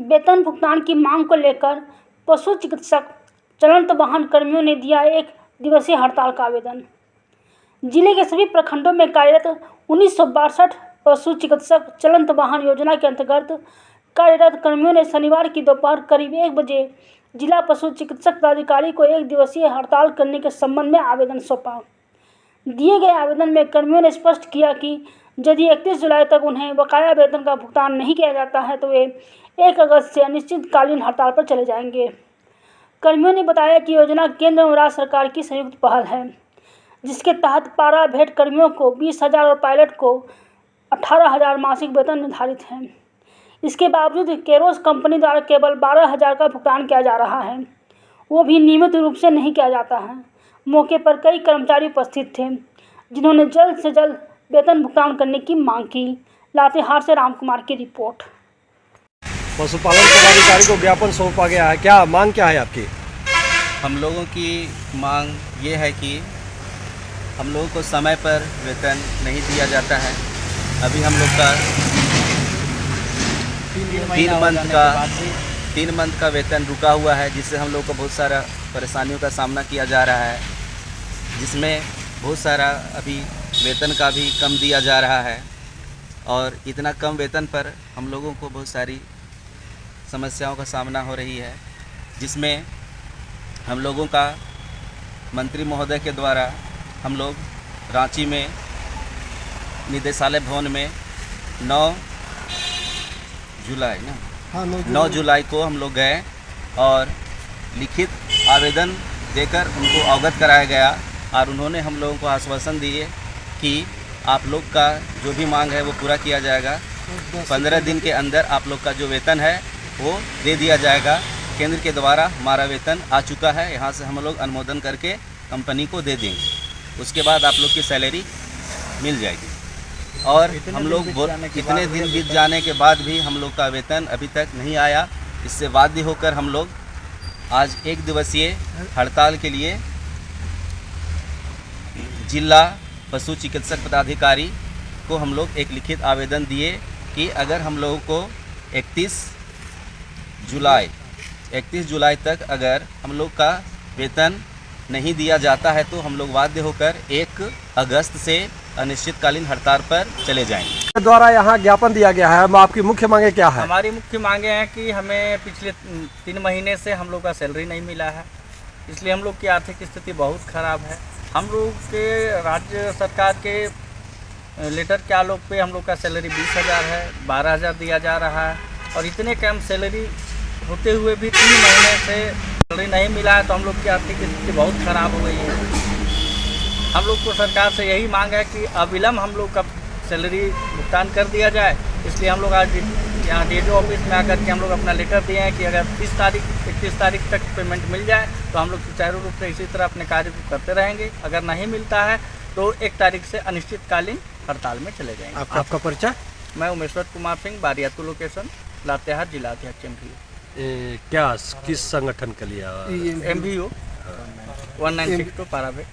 वेतन भुगतान की मांग को लेकर पशु चिकित्सक चलंत वाहन कर्मियों ने दिया 1 दिवसीय हड़ताल का आवेदन। जिले के सभी प्रखंडों में कार्यरत 1962 पशु चिकित्सक चलंत वाहन योजना के अंतर्गत कार्यरत कर्मियों ने शनिवार की दोपहर करीब 1 बजे जिला पशु चिकित्सक पदाधिकारी को 1 दिवसीय हड़ताल करने के संबंध में आवेदन सौंपा। दिए गए आवेदन में कर्मियों ने स्पष्ट किया कि यदि 31 जुलाई तक उन्हें बकाया वेतन का भुगतान नहीं किया जाता है तो वे 1 अगस्त से अनिश्चितकालीन हड़ताल पर चले जाएंगे। कर्मियों ने बताया कि योजना केंद्र और राज्य सरकार की संयुक्त पहल है, जिसके तहत पारा भेड़ कर्मियों को 20,000 और पायलट को 18,000 मासिक वेतन निर्धारित है। इसके बावजूद केरोस कंपनी द्वारा केवल 12,000 का भुगतान किया जा रहा है, वो भी नियमित रूप से नहीं किया जाता है। मौके पर कई कर्मचारी उपस्थित थे, जिन्होंने जल्द से जल्द वेतन भुगतान करने की मांग की। लातेहार से रामकुमार की रिपोर्ट। पशुपालन पदाधिकारी को ज्ञापन सौंपा गया है, क्या मांग क्या है आपकी? हम लोगों की मांग ये है कि हम लोगों को समय पर वेतन नहीं दिया जाता है। अभी हम लोग का 3 मंथ का वेतन रुका हुआ है, जिससे हम लोग को बहुत सारा परेशानियों का सामना किया जा रहा है, जिसमें बहुत सारा अभी वेतन का भी कम दिया जा रहा है। और इतना कम वेतन पर हम लोगों को बहुत सारी समस्याओं का सामना हो रही है, जिसमें हम लोगों का मंत्री महोदय के द्वारा हम लोग रांची में निदेशालय भवन में 9 जुलाई को हम लोग गए और लिखित आवेदन देकर उनको अवगत कराया गया और उन्होंने हम लोगों को आश्वासन दिए कि आप लोग का जो भी मांग है वो पूरा किया जाएगा। 15 दिन के अंदर आप लोग का जो वेतन है वो दे दिया जाएगा। केंद्र के द्वारा हमारा वेतन आ चुका है, यहाँ से हम लोग अनुमोदन करके कंपनी को दे देंगे। उसके बाद आप लोग की सैलरी मिल जाएगी। और हम लोग कितने दिन बीत जाने के बाद भी हम लोग का वेतन अभी तक नहीं आया। इससे बाध्य होकर हम लोग आज 1 दिवसीय हड़ताल के लिए जिला पशु चिकित्सक पदाधिकारी को हम लोग एक लिखित आवेदन दिए कि अगर हम लोगों को 31 जुलाई तक अगर हम लोग का वेतन नहीं दिया जाता है तो हम लोग बाध्य होकर 1 अगस्त से अनिश्चितकालीन हड़ताल पर चले जाएंगे। द्वारा यहाँ ज्ञापन दिया गया है, आपकी मुख्य मांगे क्या है? हमारी मुख्य मांगे हैं कि हमें पिछले 3 महीने से हम लोग का सैलरी नहीं मिला है, इसलिए हम लोग की आर्थिक स्थिति बहुत ख़राब है। हम लोग के राज्य सरकार के लेटर के आलोक पे हम लोग का सैलरी 20,000 है, 12,000 दिया जा रहा है और इतने कम सैलरी होते हुए भी 3 महीने से सैलरी नहीं मिला है, तो हम लोग की आर्थिक स्थिति बहुत ख़राब हो गई है। हम लोग को सरकार से यही मांग है कि अविलंब हम लोग का सैलरी भुगतान कर दिया जाए। इसलिए हम लोग आज यहाँ DDO ऑफिस में आकर के हम लोग अपना लेटर दिए हैं कि अगर 31 तारीख तक पेमेंट मिल जाए तो हम लोग सुचारू रूप से इसी तरह अपने कार्य को करते रहेंगे। अगर नहीं मिलता है तो 1 तारीख से अनिश्चितकालीन हड़ताल में चले जाएंगे। आपका परिचय? मैं उमेश्वर कुमार सिंह, बारियातू लोकेशन, लातेहार जिला अध्यक्ष क्या किस संगठन के लिए? MVO 1962 पारा भेड़।